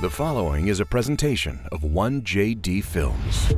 The following is a presentation of 1JD Films.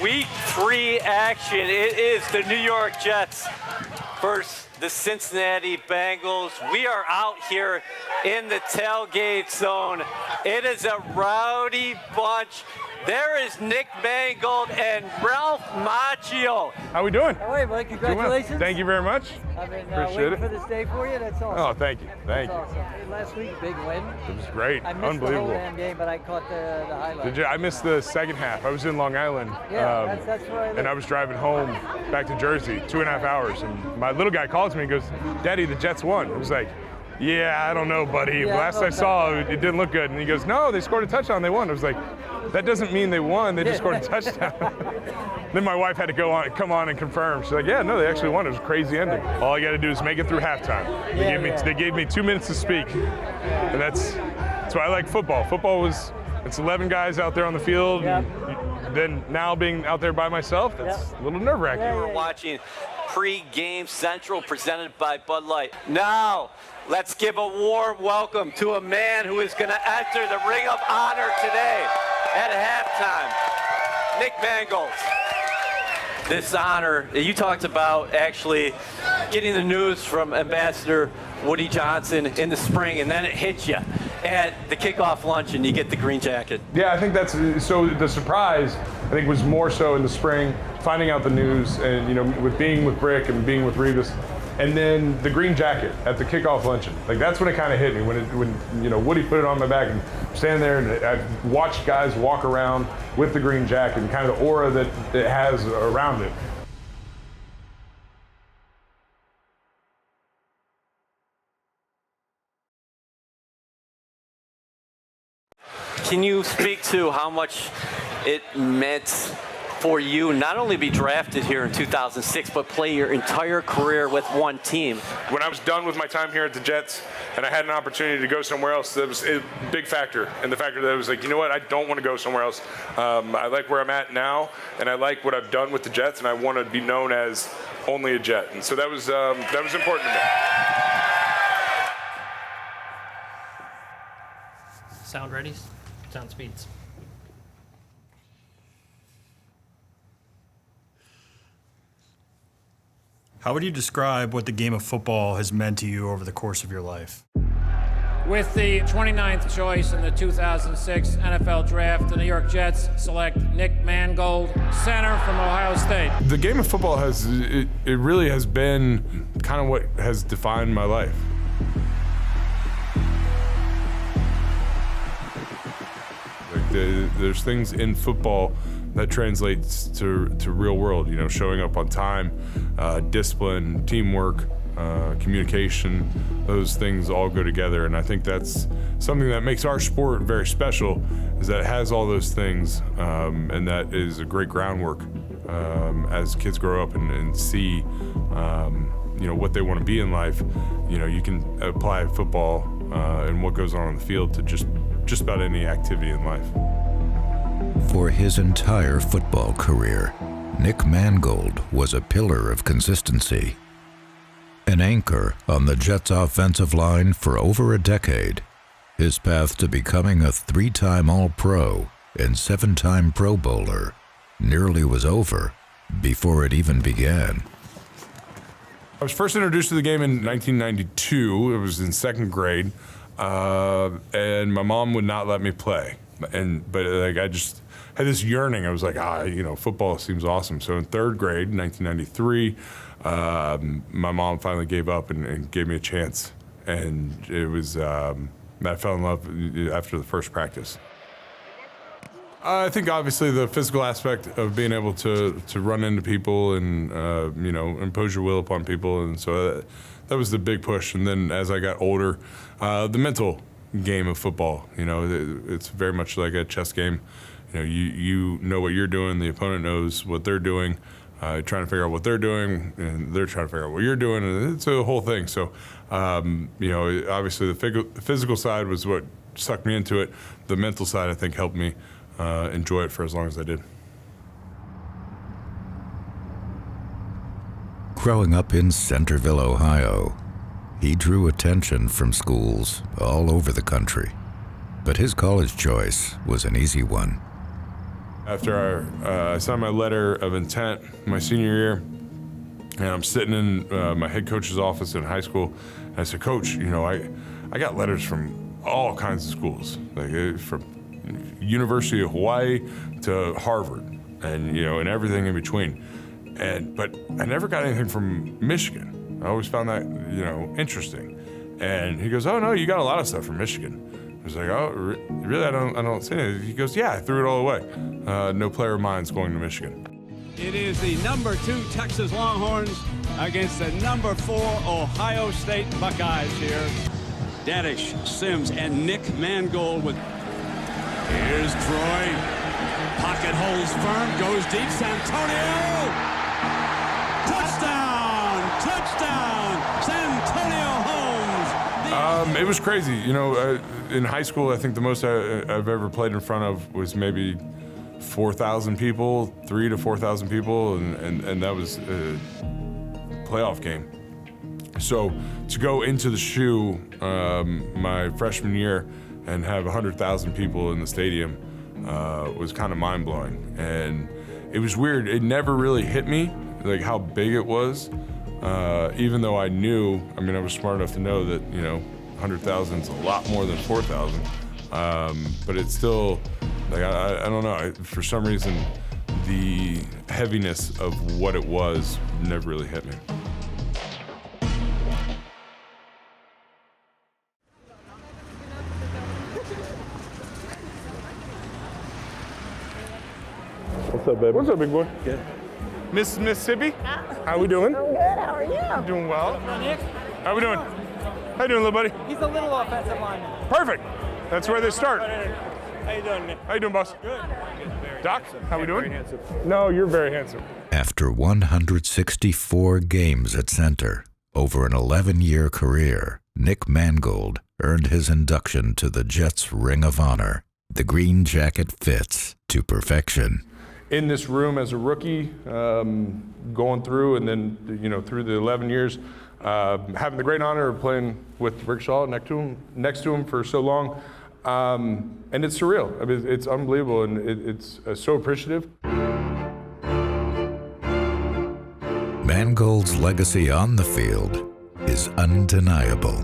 Week 3 action. It is the New York Jets versus the Cincinnati Bengals. We are out here in the tailgate zone. It is a rowdy bunch. There is Nick Mangold and Ralph Macchio. How we doing? How are you, Mike? Congratulations. Thank you very much. I've been Appreciate waiting it. for this day for you. That's awesome. Oh, thank you. Thank you. That's awesome. Hey, last week, big win. It was great. I missed Unbelievable. the whole damn game, but I caught the highlights. Did you? I missed the second half. I was in Long Island. Yeah, that's where I live. And I was driving home back to Jersey, 2.5 hours. And my little guy calls me and goes, "Daddy, the Jets won." I was like, "Yeah, I don't know, buddy. Yeah, Last I saw, it didn't look good." And he goes, "No, they scored a touchdown. They won." I was like, "That doesn't mean they won. They just scored a touchdown." Then my wife had to come on and confirm. She's like, "Yeah, no, they actually won. It was a crazy ending. All you got to do is make it through halftime." They gave me 2 minutes to speak, and that's why I like football. It's 11 guys out there on the field. Yep. And then now being out there by myself, that's a little nerve-wracking. We're watching Pre-Game Central presented by Bud Light. Now, let's give a warm welcome to a man who is going to enter the Ring of Honor today at halftime, Nick Mangold. This honor, you talked about actually getting the news from Ambassador Woody Johnson in the spring, and then it hit you at the kickoff lunch and you get the green jacket. Yeah, I think that's, so the surprise, I think, was more so in the spring, finding out the news and, with being with Brick and being with Revis, and then the green jacket at the kickoff luncheon. Like, that's when it kind of hit me, when Woody put it on my back and I'm standing there and I watched guys walk around with the green jacket and kind of the aura that it has around it. Can you speak to how much it meant for you not only be drafted here in 2006, but play your entire career with one team? When I was done with my time here at the Jets and I had an opportunity to go somewhere else, that was a big factor. And the factor that I was like, you know what, I don't want to go somewhere else. I like where I'm at now, and I like what I've done with the Jets, and I want to be known as only a Jet. And so that was important to me. Sound ready? Sound speeds. How would you describe what the game of football has meant to you over the course of your life? With the 29th choice in the 2006 NFL Draft, the New York Jets select Nick Mangold, center from Ohio State. The game of football it really has been kind of what has defined my life. There's things in football that translates to real world, showing up on time, discipline, teamwork, communication. Those things all go together, and I think that's something that makes our sport very special, is that it has all those things, and that is a great groundwork as kids grow up and see what they want to be in life. You can apply football and what goes on the field to just about any activity in life. For his entire football career, Nick Mangold was a pillar of consistency. An anchor on the Jets' offensive line for over a decade, his path to becoming a 3-time All-Pro and 7-time Pro Bowler nearly was over before it even began. I was first introduced to the game in 1992. It was in second grade. And my mom would not let me play, but I just had this yearning. I was like, football seems awesome. So in third grade, 1993, my mom finally gave up and gave me a chance, and it was I fell in love after the first practice. I think obviously the physical aspect of being able to run into people and impose your will upon people, and so that was the big push. And then as I got older, the mental game of football, it's very much like a chess game. You know what you're doing, the opponent knows what they're doing, trying to figure out what they're doing, and they're trying to figure out what you're doing, and it's a whole thing. So, obviously the physical side was what sucked me into it. The mental side, I think, helped me enjoy it for as long as I did. Growing up in Centerville, Ohio, he drew attention from schools all over the country. But his college choice was an easy one. After I signed my letter of intent my senior year, and I'm sitting in my head coach's office in high school, and I said, Coach, I got letters from all kinds of schools, like from University of Hawaii to Harvard, and everything in between. But I never got anything from Michigan. I always found that interesting. And he goes, "Oh no, you got a lot of stuff from Michigan." I was like, "Oh, really? I don't see it." He goes, "Yeah, I threw it all away. No player of mine's going to Michigan." It is the number 2 Texas Longhorns against the number 4 Ohio State Buckeyes here. Dadish, Sims, and Nick Mangold with. Here's Troy. Pocket holds firm, goes deep. Santonio. Touchdown! Santonio Holmes! It was crazy. In high school, I think the most I've ever played in front of was maybe 4,000 people, 3,000 to 4,000 people, and that was a playoff game. So to go into the shoe my freshman year and have 100,000 people in the stadium was kind of mind-blowing. And it was weird. It never really hit me, like how big it was, even though I knew, I was smart enough to know that, 100,000 is a lot more than 4,000. But it's still, like, I don't know, for some reason, the heaviness of what it was never really hit me. What's up, baby? What's up, big boy? Good. Miss Mississippi? How we doing? I'm good. How are you? Doing well. How we doing? How you doing, little buddy? He's a little offensive lineman. Perfect. That's where they start. How you doing, Nick? How you doing, boss? Good. Doc, how we doing? Very handsome. No, you're very handsome. After 164 games at center over an 11-year career, Nick Mangold earned his induction to the Jets' Ring of Honor. The green jacket fits to perfection. In this room as a rookie, going through, and then through the 11 years, having the great honor of playing with Rick Shaw next to him for so long, and it's surreal. It's unbelievable, and it's so appreciative. Mangold's legacy on the field is undeniable,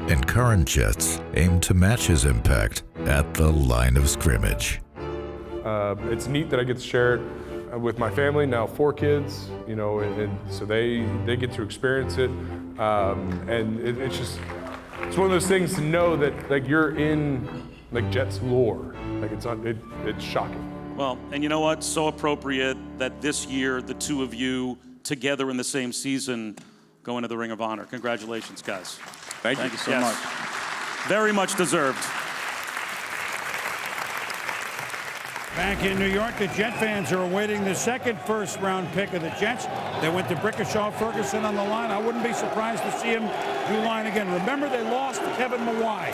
and current Jets aim to match his impact at the line of scrimmage. It's neat that I get to share it with my family, now 4 kids, and so they get to experience it. And it's one of those things to know that, like, you're in, like, Jets lore. Like, it's shocking. Well, and you know what? So appropriate that this year the two of you together in the same season go into the Ring of Honor. Congratulations, guys. Thank you so much. Very much deserved. Back in New York, the Jet fans are awaiting the second first-round pick of the Jets. They went to Brickashaw Ferguson on the line. I wouldn't be surprised to see him do line again. Remember, they lost Kevin Mawai.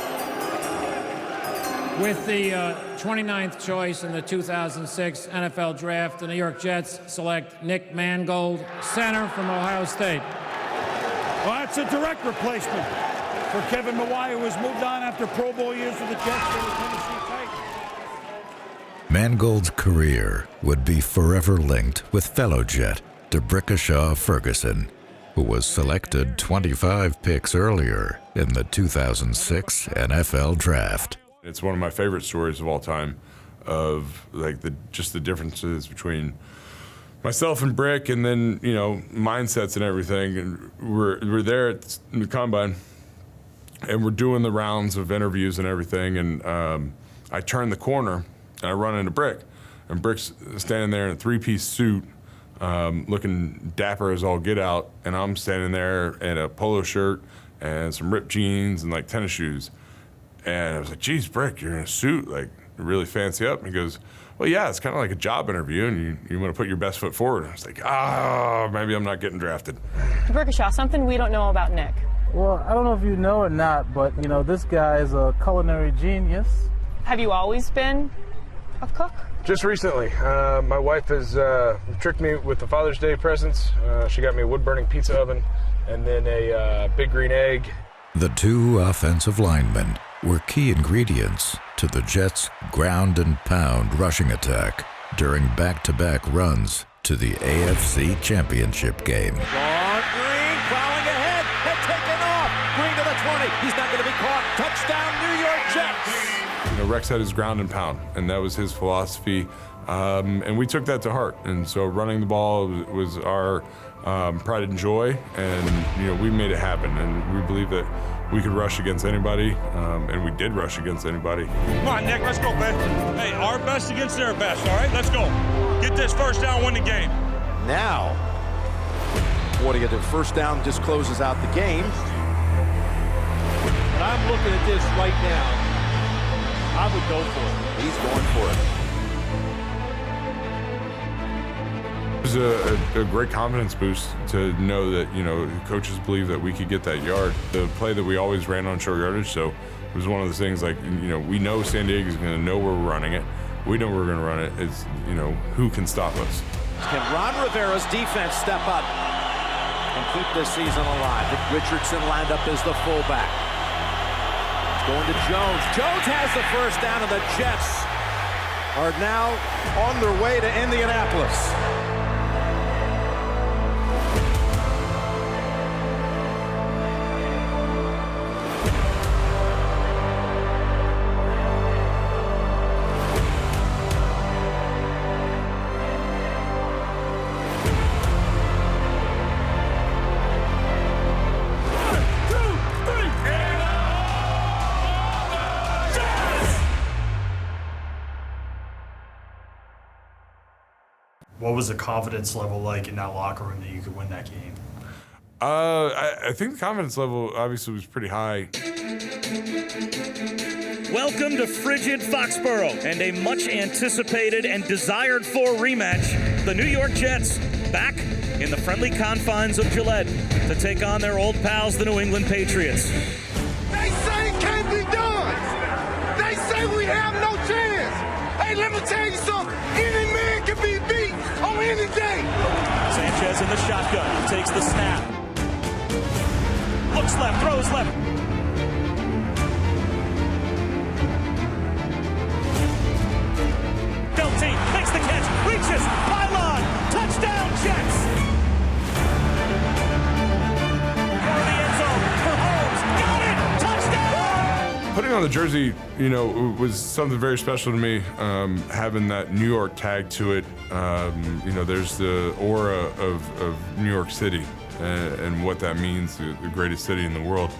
With the 29th choice in the 2006 NFL Draft, the New York Jets select Nick Mangold, center from Ohio State. Well, that's a direct replacement for Kevin Mawai, who has moved on after Pro Bowl years with the Jets and the Tennessee Titans. Mangold's career would be forever linked with fellow Jet Brickashaw Ferguson, who was selected 25 picks earlier in the 2006 NFL Draft. It's one of my favorite stories of all time, of like the differences between myself and Brick, and then mindsets and everything. And we're there at the combine, and we're doing the rounds of interviews and everything. And I turn the corner, and I run into Brick. And Brick's standing there in a three-piece suit, looking dapper as all get out, and I'm standing there in a polo shirt and some ripped jeans and like tennis shoes. And I was like, geez, Brick, you're in a suit, like really fancy up. And he goes, well, yeah, it's kind of like a job interview, and you want to put your best foot forward. And I was like, maybe I'm not getting drafted. Brickishaw, something we don't know about Nick. Well, I don't know if you know or not, but, you know, this guy is a culinary genius. Have you always been a cook? Just recently. My wife has tricked me with the Father's Day presents. She got me a wood-burning pizza oven and then a big green egg. The two offensive linemen were key ingredients to the Jets' ground and pound rushing attack during back-to-back runs to the AFC Championship game. Long Green plowing ahead and taken off. Green to the 20. He's not going to be caught. Touchdown, New York Jets. You know, Rex had his ground and pound, and that was his philosophy, and we took that to heart. And so running the ball was our pride and joy, and you know, we made it happen. And we believe that we could rush against anybody, and we did rush against anybody. Come on, Nick, let's go, man. Hey, our best against their best, all right? Let's go. Get this first down, win the game. Now, what to get the first down just closes out the game. But I'm looking at this right now. I would go for it. He's going for it. It was a great confidence boost to know that, you know, coaches believe that we could get that yard. The play that we always ran on short yardage, so it was one of those things like, you know, we know San Diego's going to know where we're running it. We know we're going to run it. It's, you know, who can stop us? Can Ron Rivera's defense step up and keep this season alive? Vic Richardson lined up as the fullback. Going to Jones. Jones has the first down, and the Jets are now on their way to Indianapolis. What was the confidence level like in that locker room that you could win that game? I think the confidence level obviously was pretty high. Welcome to frigid Foxborough and a much anticipated and desired for rematch. The New York Jets back in the friendly confines of Gillette to take on their old pals, the New England Patriots. They say it can't be done. They say we have no chance. Hey, let me tell you something. Any man can be beat on any day. Sanchez in the shotgun, takes the snap. Looks left, throws left. Delty makes the catch, reaches, pylon, touchdown Jets! For the end zone, for Holmes, got it, touchdown! Putting on the jersey, you know, was something very special to me. Having that New York tag to it, you know, there's the aura of New York City and what that means, the greatest city in the world.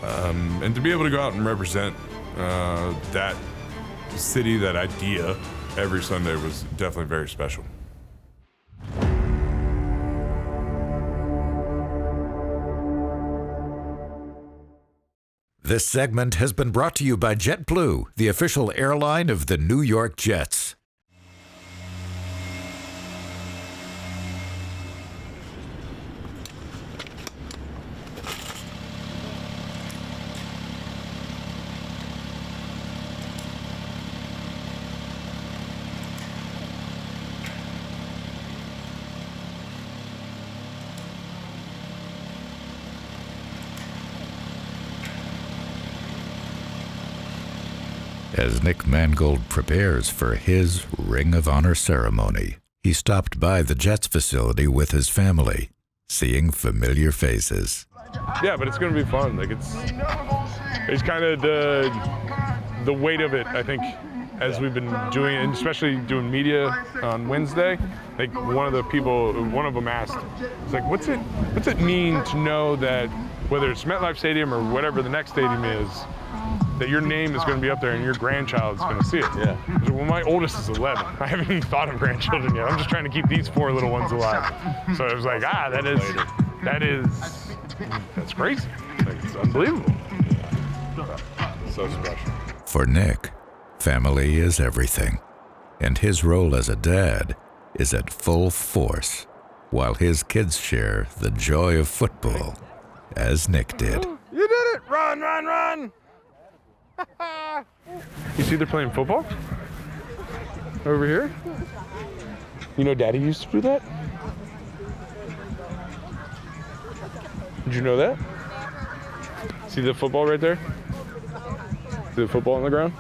And to be able to go out and represent that city, that idea, every Sunday was definitely very special. This segment has been brought to you by JetBlue, the official airline of the New York Jets. As Nick Mangold prepares for his Ring of Honor ceremony, he stopped by the Jets facility with his family, seeing familiar faces. Yeah, but it's going to be fun. Like it's kind of the weight of it, I think, as we've been doing it, and especially doing media on Wednesday. Like one of them asked, it's like, what's it mean to know that whether it's MetLife Stadium or whatever the next stadium is, that your name is going to be up there and your grandchild's going to see it. Yeah. So, well, my oldest is 11. I haven't even thought of grandchildren yet. I'm just trying to keep these 4 little ones alive. So I was like, that's crazy. Like, it's unbelievable. So special. For Nick, family is everything, and his role as a dad is at full force, while his kids share the joy of football, as Nick did. You did it! Run, run, run! You see they're playing football? Over here? You know Daddy used to do that? Did you know that? See the football right there? See the football on the ground?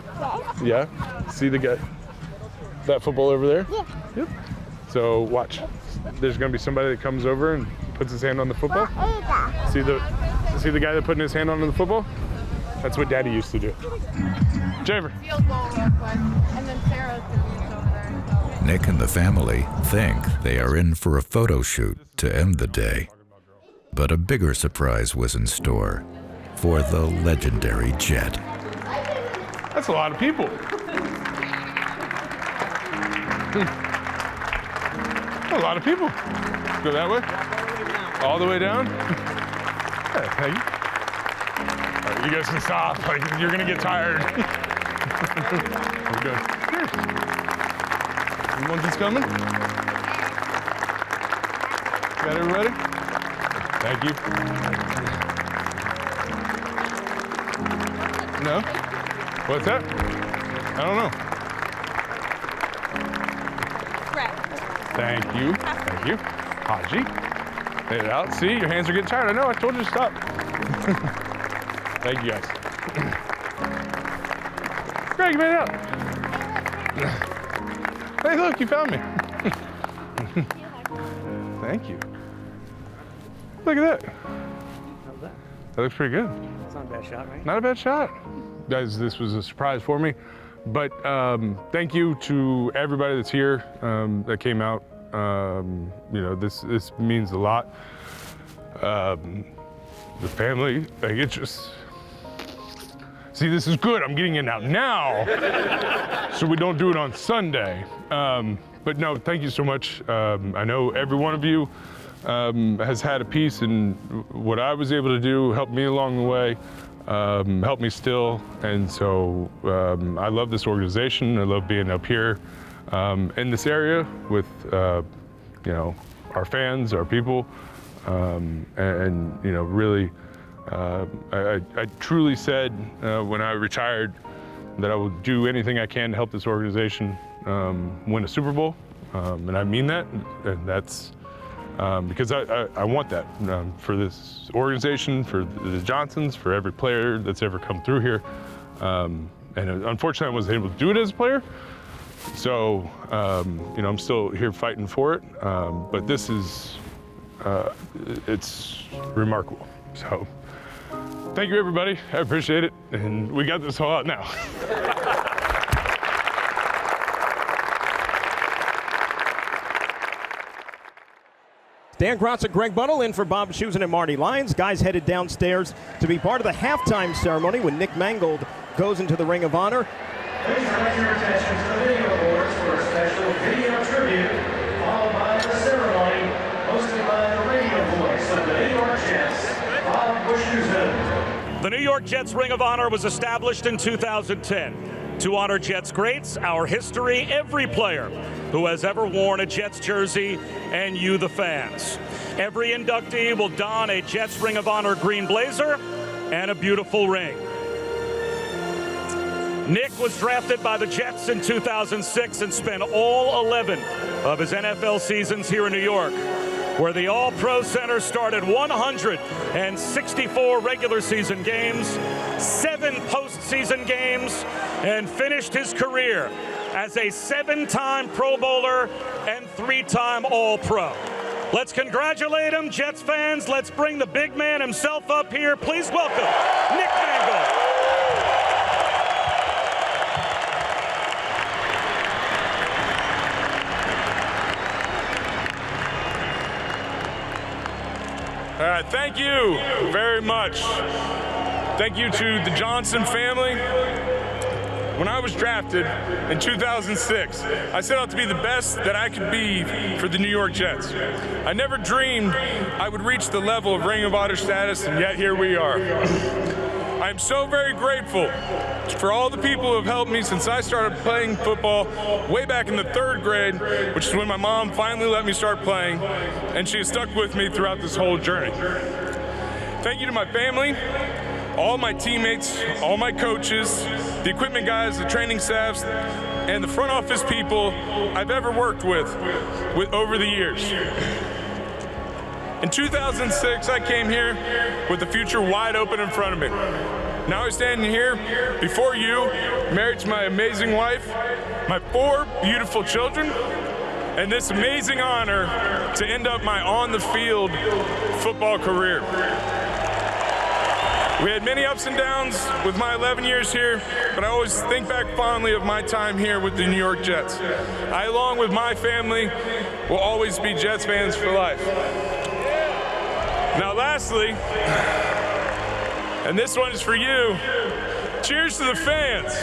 Yeah. See the guy? That football over there? Yeah. Yep. So watch. There's gonna be somebody that comes over and puts his hand on the football. See the guy that putting his hand on the football? That's what Daddy used to do. Javer. Field goal real quick, and then Sarah's gonna be over there. Nick and the family think they are in for a photo shoot to end the day. But a bigger surprise was in store for the legendary Jet. That's a lot of people. A lot of people. Go that way? All the way down? Yeah, thank you. All right, you guys can stop. Like, you're gonna get tired. We're good. Here. The ones that's coming? Got everybody? Thank you. No? What's that? I don't know. Thank you. Thank you. Haji. Made it out. See, your hands are getting tired. I know, I told you to stop. Thank you guys. Greg, you made it out. Hey, look, you found me. Thank you. Look at that. That looks pretty good. It's not a bad shot, right? Not a bad shot. Guys, this was a surprise for me. But thank you to everybody that's here that came out. You know, this means a lot. The family, like, it just, see, this is good. I'm getting it out now, so we don't do it on Sunday. But no, thank you so much. I know every one of you has had a piece in what I was able to do, helped me along the way. Help me still, and so I love this organization. I love being up here in this area with you know, our fans, our people, and you know, really, I truly said when I retired that I will do anything I can to help this organization win a Super Bowl, and I mean that, and that's. Because I want that for this organization, for the Johnsons, for every player that's ever come through here. And unfortunately, I wasn't able to do it as a player. So, you know, I'm still here fighting for it. But this is, it's remarkable. So, thank you, everybody. I appreciate it. And we got this all out now. Dan Krotz and Greg Buttle in for Bob Schusen and Marty Lyons. Guys headed downstairs to be part of the halftime ceremony when Nick Mangold goes into the Ring of Honor. Please direct your attention to the video boards for a special video tribute, followed by the ceremony hosted by the radio voice of the New York Jets, Bob Schusen. The New York Jets Ring of Honor was established in 2010 to honor Jets greats, our history, every player who has ever worn a Jets jersey, and you, the fans. Every inductee will don a Jets Ring of Honor green blazer and a beautiful ring. Nick was drafted by the Jets in 2006 and spent all 11 of his NFL seasons here in New York, where the All-Pro Center started 164 regular season games, 7 postseason games, and finished his career as a 7-time Pro Bowler and 3-time All-Pro. Let's congratulate him, Jets fans. Let's bring the big man himself up here. Please welcome Nick Mangold. All right, thank you very much. Thank you to the Johnson family. When I was drafted in 2006, I set out to be the best that I could be for the New York Jets. I never dreamed I would reach the level of Ring of Honor status, and yet here we are. I am so very grateful for all the people who have helped me since I started playing football way back in the 3rd grade, which is when my mom finally let me start playing, and she has stuck with me throughout this whole journey. Thank you to my family, all my teammates, all my coaches, the equipment guys, the training staffs, and the front office people I've ever worked with over the years. In 2006, I came here with the future wide open in front of me. Now I stand here before you, married to my amazing wife, my 4 beautiful children, and this amazing honor to end up my on-the-field football career. We had many ups and downs with my 11 years here, but I always think back fondly of my time here with the New York Jets. I, along with my family, will always be Jets fans for life. Now lastly, and this one is for you, cheers to the fans.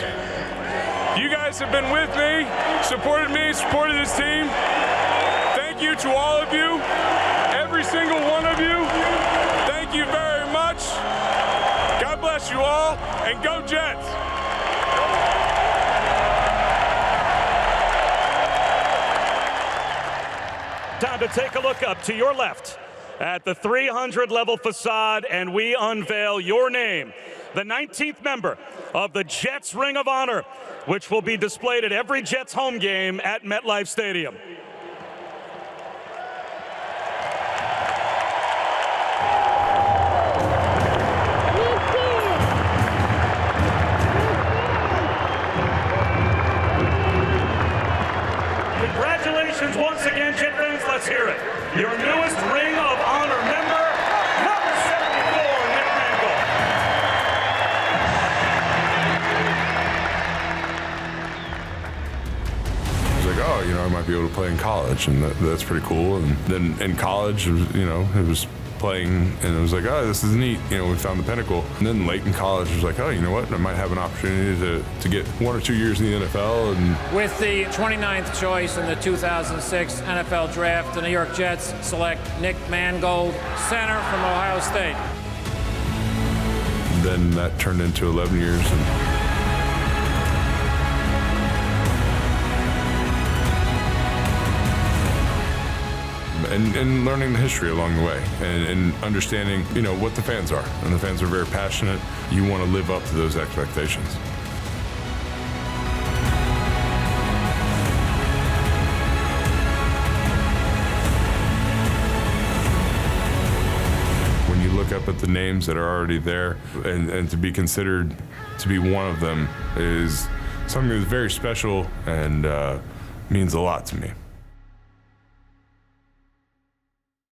You guys have been with me, supported this team. Thank you to all of you, every single one of you. Thank you very much. God bless you all, and go Jets. Time to take a look up to your left at the 300 level facade, and we unveil your name, the 19th member of the Jets Ring of Honor, which will be displayed at every Jets home game at MetLife Stadium. Congratulations once again, Jet fans. Let's hear it. Your newest Ring of Honor member, number 74, Nick Mangold. I was like, oh, you know, I might be able to play in college, and that's pretty cool. And then in college, it was playing, and it was like, oh, this is neat. You know, we found the pinnacle. And then late in college, it was like, oh, you know what? I might have an opportunity to get 1 or 2 years in the NFL. And with the 29th choice in the 2006 NFL Draft, the New York Jets select Nick Mangold, center from Ohio State. Then that turned into 11 years. And learning the history along the way, and understanding, you know, what the fans are. And the fans are very passionate. You want to live up to those expectations. When you look up at the names that are already there, and to be considered to be one of them is something that's very special and means a lot to me.